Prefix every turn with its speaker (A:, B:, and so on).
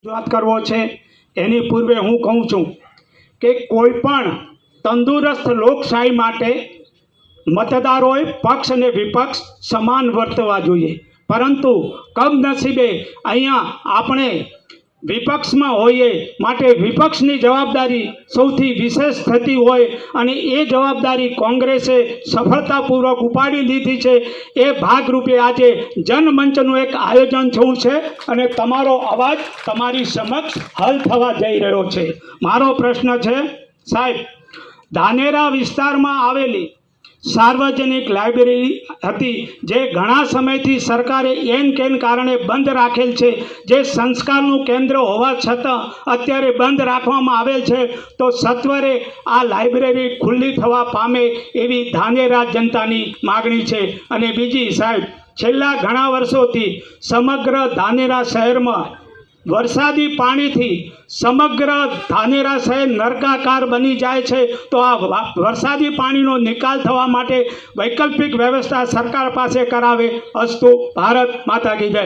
A: વાત કરવો છે એની પૂર્વે હું કહું છું કે કોઈ પણ તંદુરસ્ત લોકશાહી માટે મતદારોએ પક્ષ અને વિપક્ષ સમાન વર્તવા જોઈએ, પરંતુ કમનસીબે અહીંયા આપણે વિપક્ષમાં હોઈએ માટે વિપક્ષની જવાબદારી સૌથી વિશેષ થતી હોય અને એ જવાબદારી કોંગ્રેસે સફળતાપૂર્વક ઉપાડી લીધી છે। એ ભાગરૂપે આજે જનમંચનું એક આયોજન થયું છે અને તમારો અવાજ તમારી સમક્ષ હલ થવા જઈ રહ્યો છે। મારો પ્રશ્ન છે, સાહેબ, ધાનેરા વિસ્તારમાં આવેલી સાર્વજનિક લાઇબ્રેરી હતી જે ઘણા સમયથી સરકારે એન કેન કારણે બંધ રાખેલ છે, જે સંસ્કારનું કેન્દ્ર હોવા છતાં અત્યારે બંધ રાખવામાં આવેલ છે, તો સત્વરે આ લાઇબ્રેરી ખુલ્લી થવા પામે એવી ધાનેરા જનતાની માગણી છે। અને બીજી, સાહેબ, છેલ્લા ઘણા વર્ષોથી સમગ્ર ધાનેરા શહેરમાં વરસાદી પાણીથી સમગ્ર ધાનેરા શહેર નર્કાકાર બની જાય છે, તો આ વરસાદી પાણીનો નિકાલ થવા માટે વૈકલ્પિક વ્યવસ્થા સરકાર પાસે કરાવે। અસ્તુ, ભારત માતા કી જય।